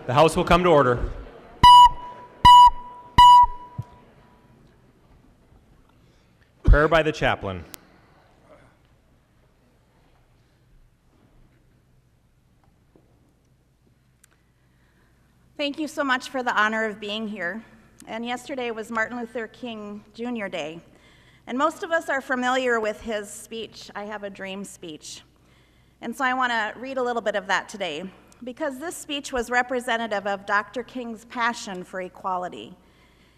The House will come to order. Prayer by the chaplain. Thank you so much for the honor of being here. And yesterday was Martin Luther King Jr. Day. And most of us are familiar with his speech, I Have a Dream speech. And so I want to read a little bit of that today, because this speech was representative of Dr. King's passion for equality.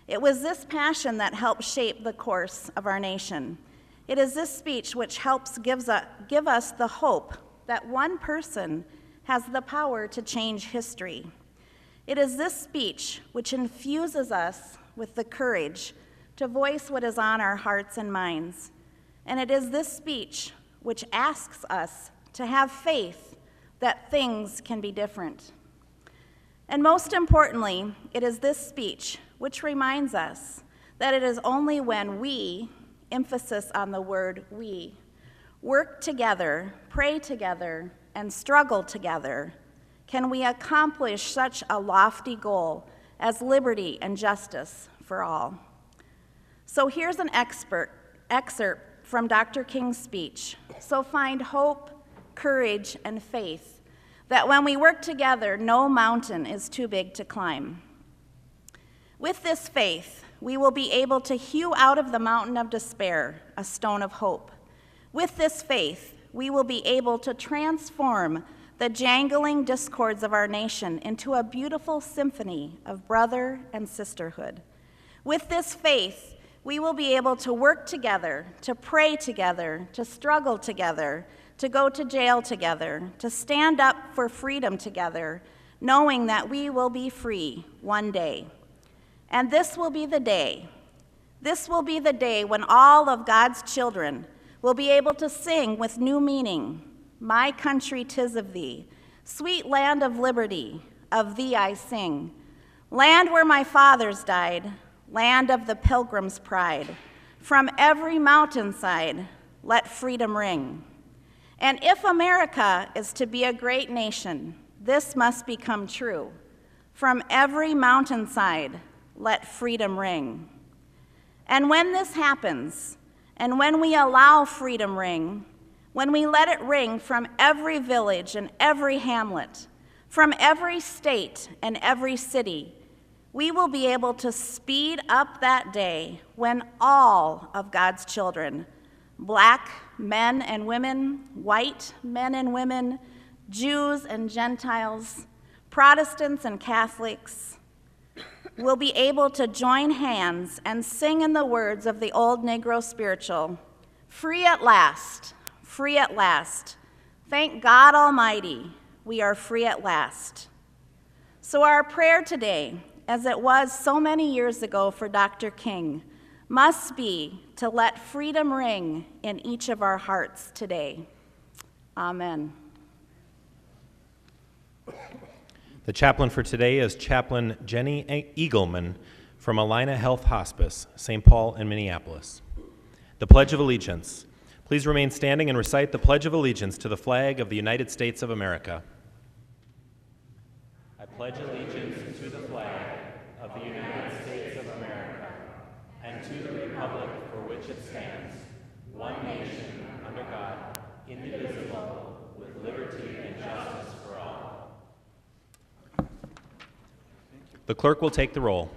It was this passion that helped shape the course of our nation. It is this speech which helps give us the hope that one person has the power to change history. It is this speech which infuses us with the courage to voice what is on our hearts and minds. And it is this speech which asks us to have faith that things can be different. And most importantly, it is this speech which reminds us that it is only when we, emphasis on the word we, work together, pray together, and struggle together, can we accomplish such a lofty goal as liberty and justice for all. So here's an excerpt from Dr. King's speech. So find hope, courage, and faith that when we work together, no mountain is too big to climb. With this faith, we will be able to hew out of the mountain of despair a stone of hope. With this faith, we will be able to transform the jangling discords of our nation into a beautiful symphony of brother and sisterhood. With this faith, we will be able to work together, to pray together, to struggle together, to go to jail together, to stand up for freedom together, knowing that we will be free one day. And this will be the day. This will be the day when all of God's children will be able to sing with new meaning, "My country 'tis of thee, sweet land of liberty, of thee I sing. Land where my fathers died, land of the pilgrim's pride. From every mountainside, let freedom ring." And if America is to be a great nation, this must become true. From every mountainside, let freedom ring. And when this happens, and when we allow freedom ring, when we let it ring from every village and every hamlet, from every state and every city, we will be able to speed up that day when all of God's children, Black men and women, white men and women, Jews and Gentiles, Protestants and Catholics, will be able to join hands and sing in the words of the old Negro spiritual, "Free at last, free at last. Thank God Almighty, we are free at last." So our prayer today, as it was so many years ago for Dr. King, must be to let freedom ring in each of our hearts today. Amen. The chaplain for today is Chaplain Jenny Eagleman from Alina Health Hospice, St. Paul and Minneapolis. The Pledge of Allegiance. Please remain standing and recite the Pledge of Allegiance to the flag of the United States of America. I pledge allegiance to the flag of the United States of America and to the republic for which it stands, one nation, under God, indivisible, with liberty and justice for all. The clerk will take the roll.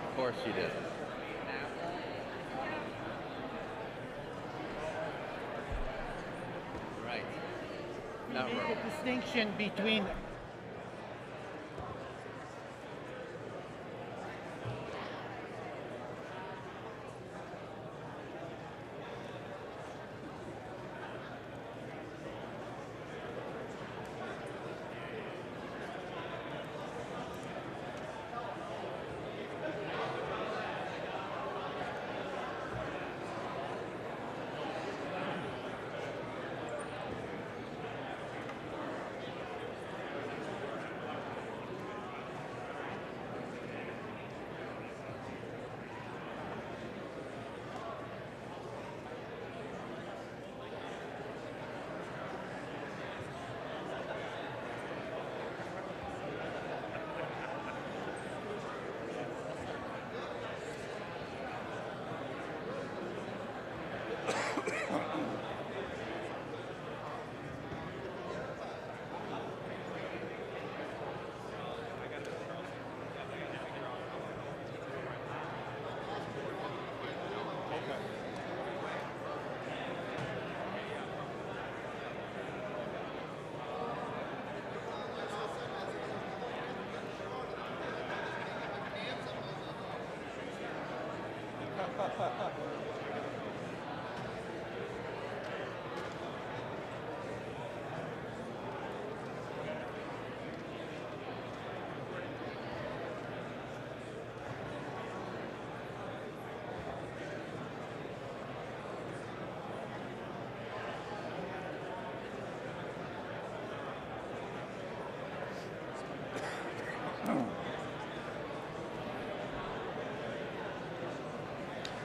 Of course you did. distinction between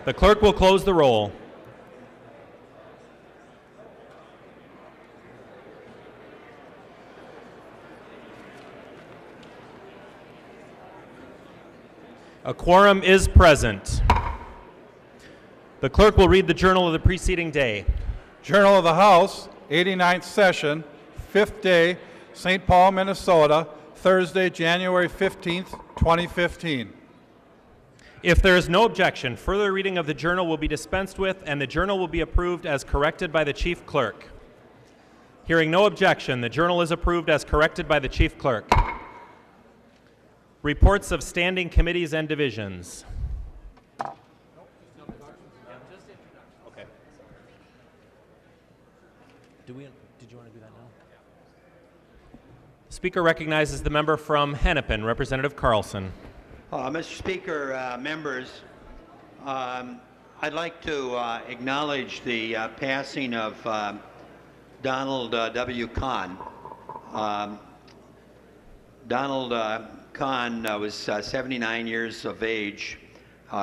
The clerk will close the roll. A quorum is present. The clerk will read the journal of the preceding day. Journal of the House, 89th session, 5th day, St. Paul, Minnesota, Thursday, January 15th, 2015. If there is no objection, further reading of the journal will be dispensed with, and the journal will be approved as corrected by the chief clerk. Hearing no objection, the journal is approved as corrected by the chief clerk. Reports of standing committees and divisions. Okay. Did you want to do that now? The speaker recognizes the member from Hennepin, Representative Carlson. Mr. Speaker, members, I'd like to acknowledge the passing of Donald W. Kahn. Donald Kahn was 79 years of age.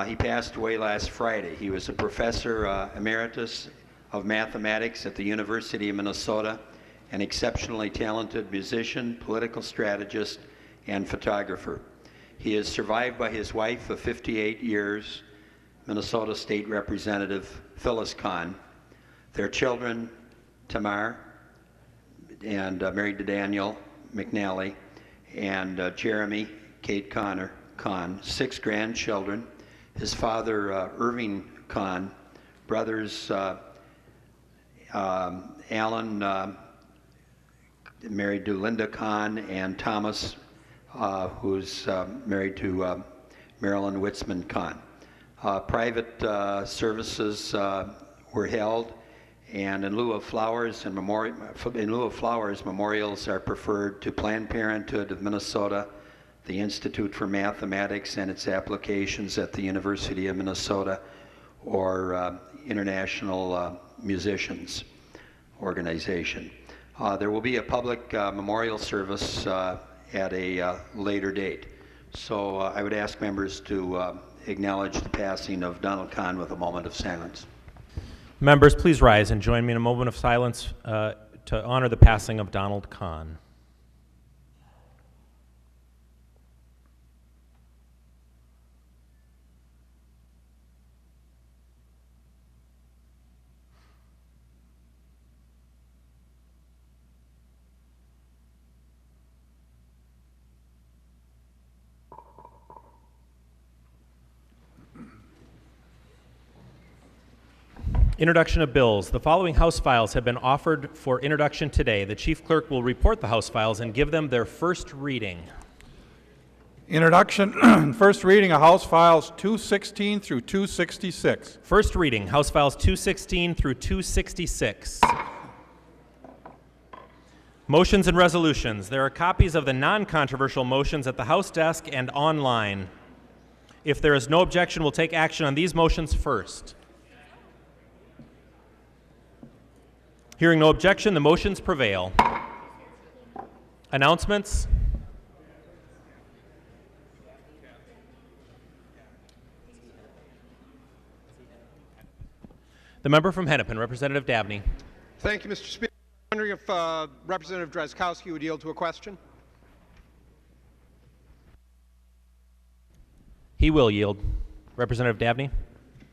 He passed away last Friday. He was a professor emeritus of mathematics at the University of Minnesota, an exceptionally talented musician, political strategist, and photographer. He is survived by his wife of 58 years, Minnesota State Representative Phyllis Kahn, their children, Tamar, and married to Daniel McNally, and Jeremy, Kate Connor, Kahn, 6 grandchildren, his father, Irving Kahn, brothers, Alan, married to Linda Kahn, and Thomas, who's married to Marilyn Witzman Kahn. Private services were held, and in lieu of flowers, memorials are preferred to Planned Parenthood of Minnesota, the Institute for Mathematics and its applications at the University of Minnesota, or International Musicians Organization. There will be a public memorial service at a later date. So I would ask members to acknowledge the passing of Donald Kahn with a moment of silence. Members, please rise and join me in a moment of silence to honor the passing of Donald Kahn. Introduction of bills. The following House files have been offered for introduction today. The Chief Clerk will report the House files and give them their first reading. Introduction and first reading of House Files 216 through 266. First reading, House Files 216 through 266. Motions and resolutions. There are copies of the non-controversial motions at the House desk and online. If there is no objection, we'll take action on these motions first. Hearing no objection, the motions prevail. Announcements. The member from Hennepin, Representative Dabney. Thank you, Mr. Speaker. I'm wondering if Representative Drazkowski would yield to a question. He will yield. Representative Dabney.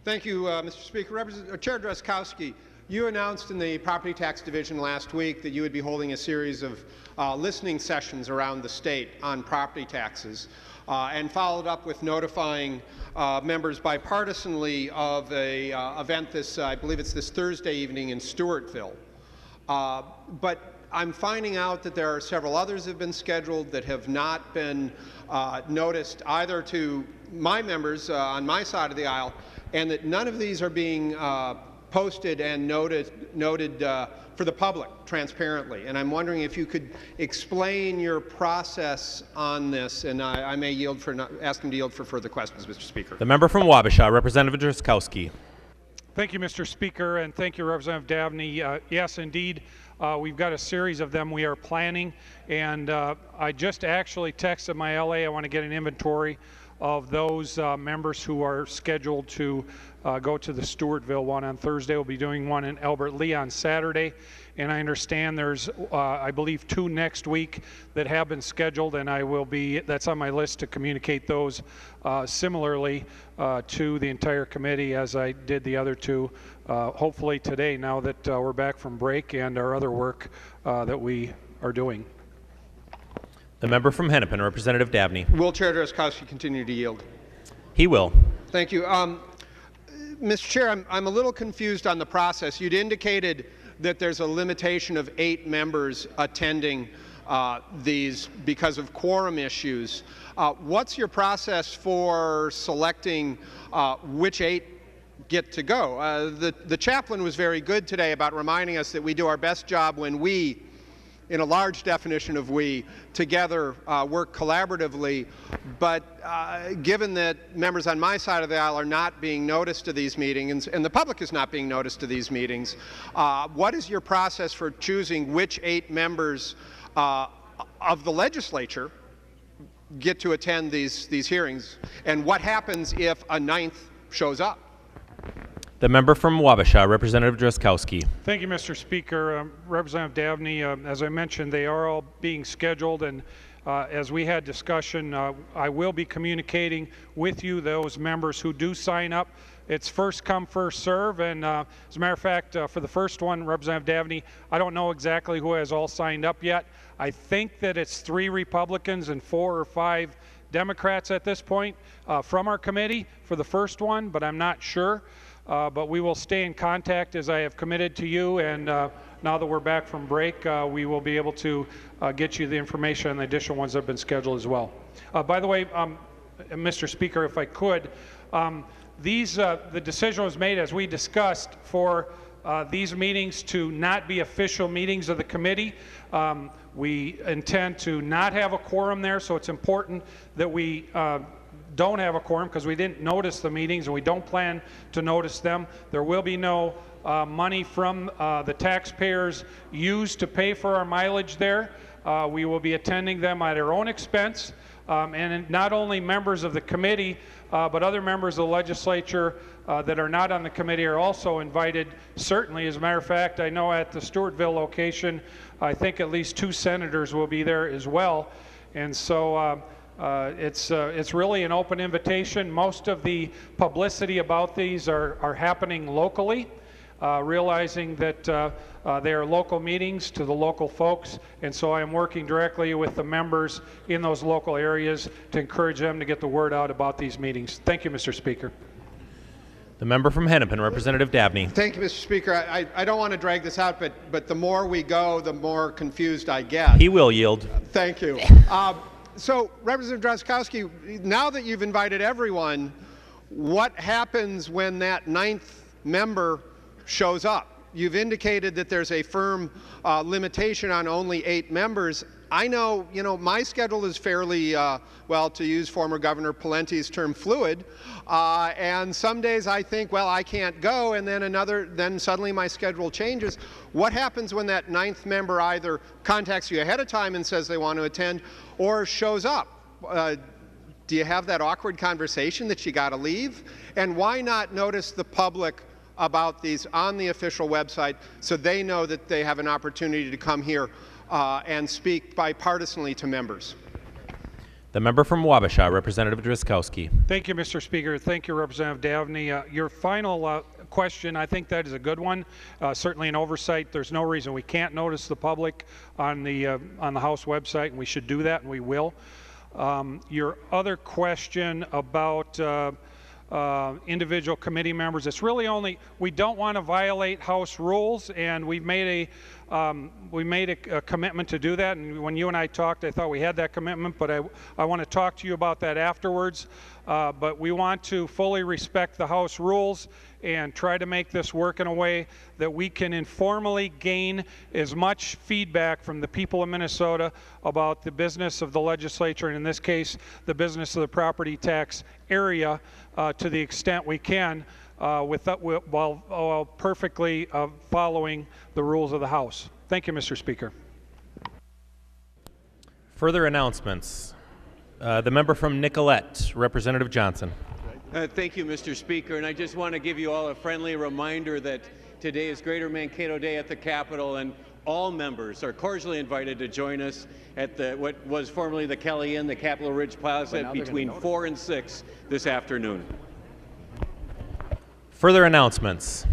Thank you, Mr. Speaker. Chair Drazkowski, you announced in the Property Tax Division last week that you would be holding a series of listening sessions around the state on property taxes, and followed up with notifying members bipartisanly of a event this, I believe it's this Thursday evening in Stewartville. But I'm finding out that there are several others that have been scheduled that have not been noticed either to my members on my side of the aisle, and that none of these are being posted and noted for the public transparently. And I'm wondering if you could explain your process on this, and I may ask him to yield for further questions, Mr. Speaker. The member from Wabasha, Representative Drazkowski. Thank you, Mr. Speaker, and thank you, Representative Dabney. Yes, indeed, we've got a series of them we are planning, and I just actually texted my LA. I want to get an inventory of those members who are scheduled to go to the Stewartville one on Thursday. We'll be doing one in Albert Lee on Saturday, and I understand there's, I believe, 2 next week that have been scheduled, and that's on my list to communicate those similarly to the entire committee as I did the other 2, hopefully today, now that we're back from break and our other work that we are doing. The member from Hennepin, Representative Dabney. Will Chair Drazkowski continue to yield? He will. Thank you. Mr. Chair, I'm a little confused on the process. You'd indicated that there's a limitation of 8 members attending these because of quorum issues. What's your process for selecting which 8 get to go? The chaplain was very good today about reminding us that we do our best job when we, in a large definition of we, together work collaboratively, but given that members on my side of the aisle are not being noticed to these meetings, and the public is not being noticed to these meetings, what is your process for choosing which 8 members of the legislature get to attend these hearings, and what happens if a 9th shows up? The member from Wabasha, Representative Drazkowski. Thank you, Mr. Speaker. Representative Dabney, as I mentioned, they are all being scheduled, and as we had discussion, I will be communicating with you those members who do sign up. It's first come, first serve, and as a matter of fact, for the first one, Representative Dabney, I don't know exactly who has all signed up yet. I think that it's 3 Republicans and 4 or 5 Democrats at this point from our committee for the first one, but I'm not sure. But we will stay in contact as I have committed to you, and now that we're back from break, we will be able to get you the information on the additional ones that have been scheduled as well. By the way, Mr. Speaker, if I could, the decision was made, as we discussed, for these meetings to not be official meetings of the committee. We intend to not have a quorum there, so it's important that we don't have a quorum because we didn't notice the meetings and we don't plan to notice them. There will be no money from the taxpayers used to pay for our mileage there. We will be attending them at our own expense, and not only members of the committee but other members of the legislature that are not on the committee are also invited, certainly. As a matter of fact, I know at the Stewartville location I think at least 2 senators will be there as well, and so it's really an open invitation. Most of the publicity about these are happening locally, realizing that they are local meetings to the local folks, and so I am working directly with the members in those local areas to encourage them to get the word out about these meetings. Thank you, Mr. Speaker. The member from Hennepin, Representative Dabney. Thank you, Mr. Speaker. I don't want to drag this out, but the more we go, the more confused I get. He will yield. Thank you. So, Representative Drazkowski, now that you've invited everyone, what happens when that 9th member shows up? You've indicated that there's a firm limitation on only 8 members. I know, my schedule is fairly, well, to use former Governor Palenti's term, fluid. And some days I think, well, I can't go, and then suddenly my schedule changes. What happens when that 9th member either contacts you ahead of time and says they want to attend, or shows up? Do you have that awkward conversation that you got to leave? And why not notice the public about these on the official website so they know that they have an opportunity to come here and speak bipartisanly to members? The member from Wabasha, Representative Drazkowski. Thank you, Mr. Speaker. Thank you, Representative Dabney. Your final question, I think that is a good one. Certainly an oversight. There's no reason we can't notice the public on the House website, and we should do that, and we will. Your other question about individual committee members, it's really only, we don't want to violate House rules, and we've made a commitment to do that. And when you and I talked, I thought we had that commitment, but I want to talk to you about that afterwards. But we want to fully respect the House rules and try to make this work in a way that we can informally gain as much feedback from the people of Minnesota about the business of the legislature, and in this case, the business of the property tax area, to the extent we can, while perfectly following the rules of the House. Thank you, Mr. Speaker. Further announcements. The member from Nicollet, Representative Johnson. Thank you, Mr. Speaker, and I just want to give you all a friendly reminder that today is Greater Mankato Day at the Capitol, and all members are cordially invited to join us at what was formerly the Kelly Inn, the Capitol Ridge Plaza, between 4 and 6 this afternoon. Further announcements.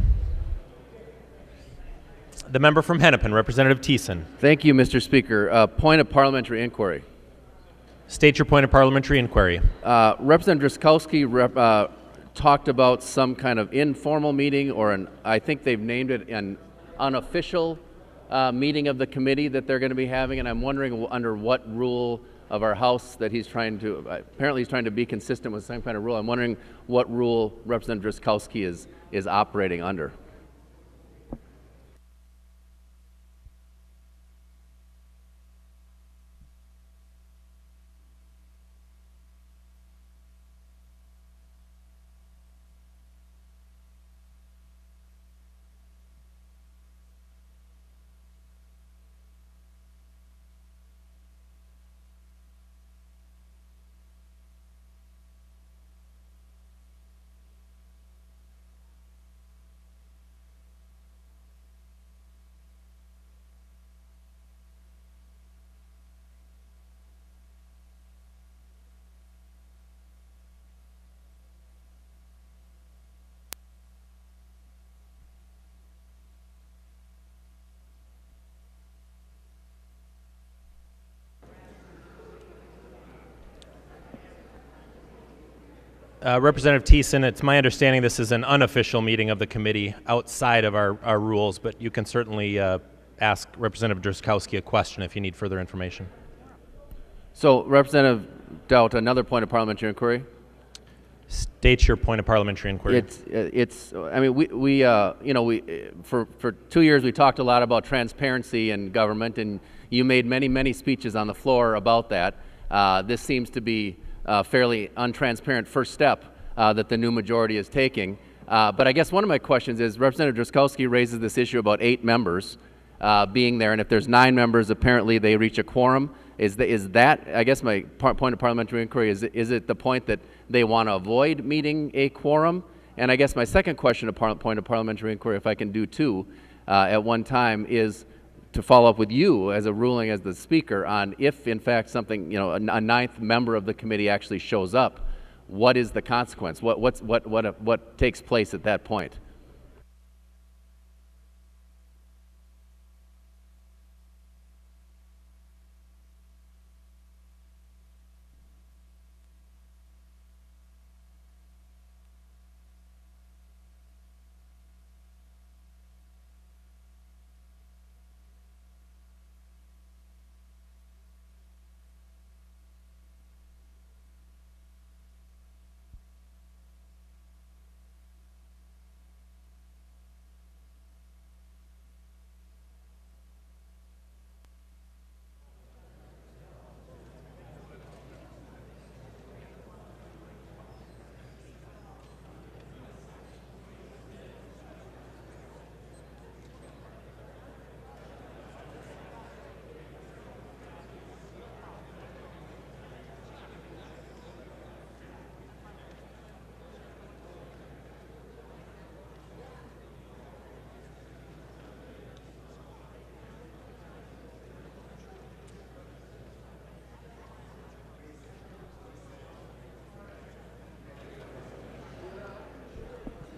The member from Hennepin, Representative Thiessen. Thank you, Mr. Speaker. Point of parliamentary inquiry. State your point of parliamentary inquiry. Representative Drazkowski talked about some kind of informal meeting, or I think they've named it an unofficial meeting of the committee that they're going to be having, and I'm wondering under what rule of our House that he's trying to, apparently he's trying to be consistent with some kind of rule. I'm wondering what rule Representative Drazkowski is operating under. Representative Thiessen, it's my understanding this is an unofficial meeting of the committee outside of our rules, but you can certainly ask Representative Drazkowski a question if you need further information. So, Representative Dowd, another point of parliamentary inquiry. State your point of parliamentary inquiry. I mean, for 2 years we talked a lot about transparency in government, and you made many speeches on the floor about that. This seems to be a fairly untransparent first step that the new majority is taking. But I guess one of my questions is, Representative Drazkowski raises this issue about 8 members being there, and if there's 9 members, apparently they reach a quorum. Is that, I guess my point of parliamentary inquiry, is it the point that they want to avoid meeting a quorum? And I guess my second question, point of parliamentary inquiry, if I can do two at one time, is to follow up with you as a ruling as the speaker on if, in fact, something, a 9th member of the committee actually shows up, what is the consequence? What takes place at that point?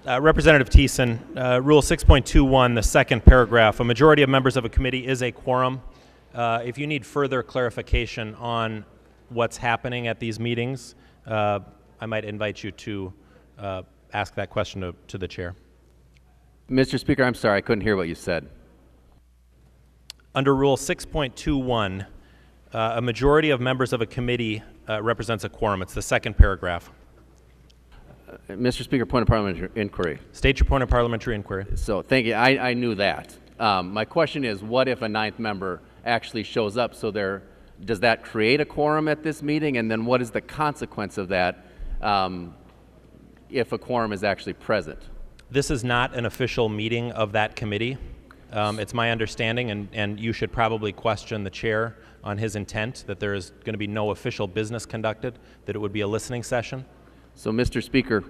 Representative Thiessen, Rule 6.21, the second paragraph, a majority of members of a committee is a quorum. If you need further clarification on what's happening at these meetings, I might invite you to ask that question to the chair. Mr. Speaker, I'm sorry, I couldn't hear what you said. Under Rule 6.21, a majority of members of a committee represents a quorum. It's the second paragraph. Mr. Speaker, point of parliamentary inquiry. State your point of parliamentary inquiry. So thank you. I knew that. My question is, what if a ninth member actually shows up? So does that create a quorum at this meeting? And then what is the consequence of that if a quorum is actually present? This is not an official meeting of that committee. It's my understanding, and you should probably question the chair on his intent that there is going to be no official business conducted, that it would be a listening session. So, Mr. Speaker,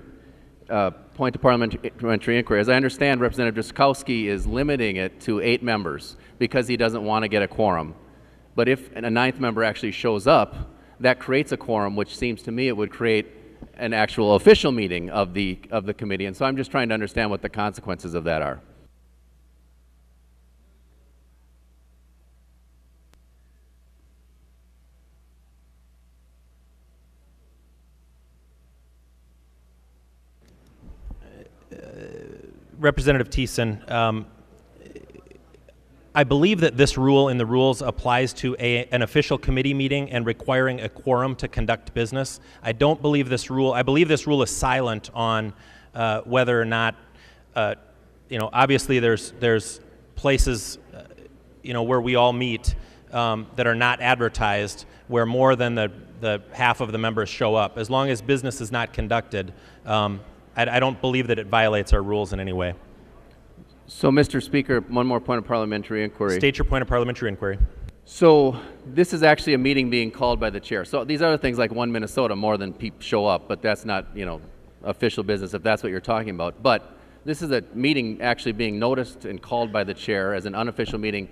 point of parliamentary inquiry. As I understand, Representative Drazkowski is limiting it to 8 members because he doesn't want to get a quorum. But if a ninth member actually shows up, that creates a quorum, which seems to me it would create an actual official meeting of the committee. And so I'm just trying to understand what the consequences of that are. Representative Thiessen, I believe that this rule in the rules applies to an official committee meeting and requiring a quorum to conduct business. I don't believe this rule. I believe this rule is silent on whether or not, obviously there's places, where we all meet that are not advertised, where more than the half of the members show up. As long as business is not conducted, I don't believe that it violates our rules in any way. So, Mr. Speaker, one more point of parliamentary inquiry. State your point of parliamentary inquiry. So, this is actually a meeting being called by the chair. So, these other things like One Minnesota, more than people show up, but that's not, official business if that's what you're talking about. But this is a meeting actually being noticed and called by the chair as an unofficial meeting.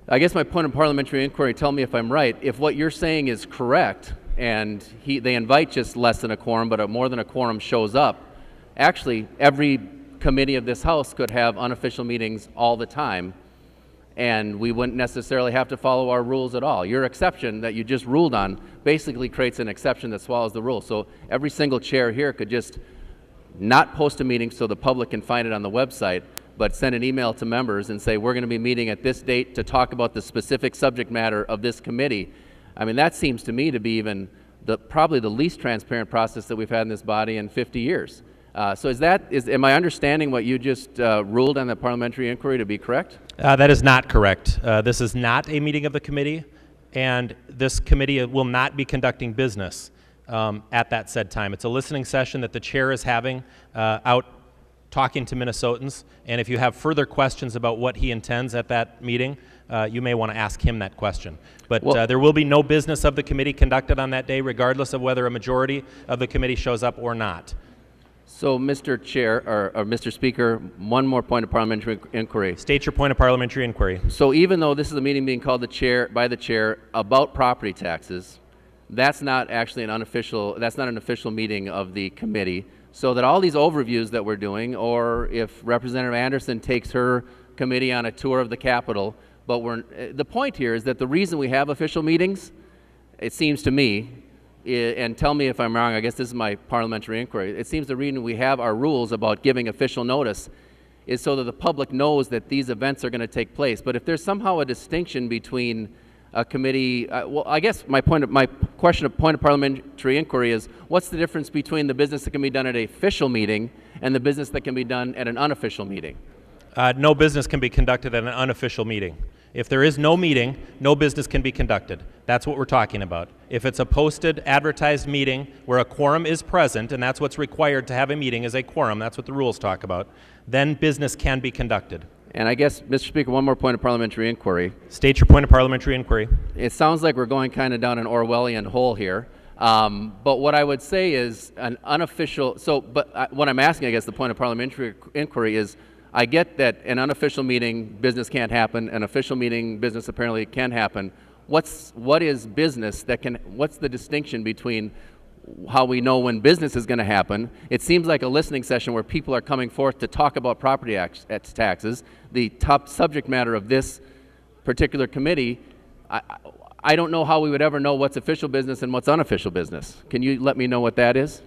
I guess my point of parliamentary inquiry, tell me if I'm right, if what you're saying is correct, and they invite just less than a quorum, but more than a quorum shows up, actually every committee of this House could have unofficial meetings all the time, and we wouldn't necessarily have to follow our rules at all. Your exception that you just ruled on basically creates an exception that swallows the rule. So every single chair here could just not post a meeting so the public can find it on the website, but send an email to members and say, we're going to be meeting at this date to talk about the specific subject matter of this committee. I mean, that seems to me to be even probably the least transparent process that we've had in this body in 50 years. So am I understanding what you just ruled on the parliamentary inquiry to be correct? That is not correct. This is not a meeting of the committee, and this committee will not be conducting business at that said time. It's a listening session that the chair is having out talking to Minnesotans, and if you have further questions about what he intends at that meeting, you may want to ask him that question. But there will be no business of the committee conducted on that day, regardless of whether a majority of the committee shows up or not. So, Mr. Chair, or Mr. Speaker, one more point of parliamentary inquiry. State your point of parliamentary inquiry. So even though this is a meeting being called by the chair about property taxes, that's not actually an official meeting of the committee. So that all these overviews that we're doing, or if Representative Anderson takes her committee on a tour of the Capitol, but the point here is that the reason we have official meetings, it seems to me, and tell me if I'm wrong, I guess this is my parliamentary inquiry, it seems the reason we have our rules about giving official notice is so that the public knows that these events are going to take place. But if there's somehow a distinction between a committee, well, I guess my point of parliamentary inquiry is, what's the difference between the business that can be done at an official meeting and the business that can be done at an unofficial meeting? No business can be conducted at an unofficial meeting. If there is no meeting, no business can be conducted. That's what we're talking about. If it's a posted, advertised meeting where a quorum is present, and that's what's required to have a meeting is a quorum, that's what the rules talk about, then business can be conducted. And I guess, Mr. Speaker, one more point of parliamentary inquiry. State your point of parliamentary inquiry. It sounds like we're going kind of down an Orwellian hole here. But what I would say is an unofficial, what I'm asking, I guess, the point of parliamentary inquiry is, I get that an unofficial meeting, business can't happen. An official meeting, business apparently can happen. What is business what's the distinction between how we know when business is going to happen. It seems like a listening session where people are coming forth to talk about property taxes, the top subject matter of this particular committee. I don't know how we would ever know what's official business and what's unofficial business. Can you let me know what that is?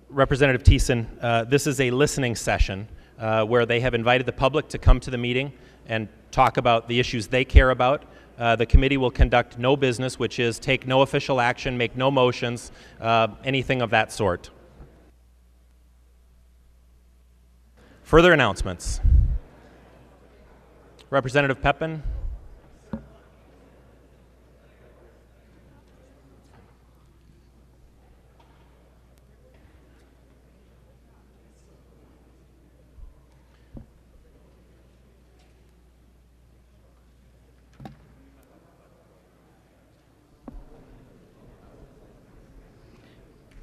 Representative Thiessen, this is a listening session where they have invited the public to come to the meeting and talk about the issues they care about. The committee will conduct no business, which is take no official action, make no motions, anything of that sort. Further announcements. Representative Pepin.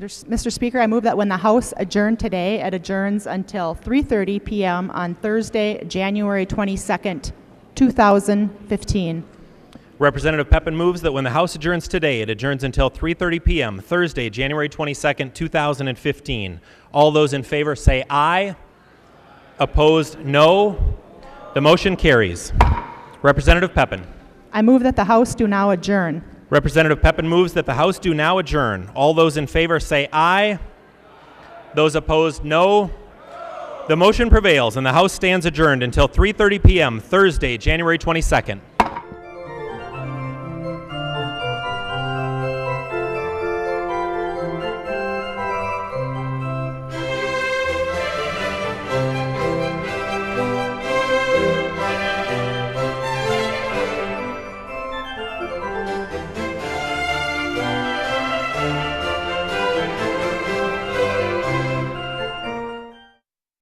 Mr. Speaker, I move that when the House adjourned today, it adjourns until 3:30 p.m. on Thursday, January 22nd, 2015. Representative Pepin moves that when the House adjourns today, it adjourns until 3:30 p.m. Thursday, January 22nd, 2015. All those in favor say aye. Opposed, no. The motion carries. Representative Pepin. I move that the House do now adjourn. Representative Pepin moves that the House do now adjourn. All those in favor say aye. Those opposed, no. The motion prevails and the House stands adjourned until 3:30 p.m. Thursday, January 22nd.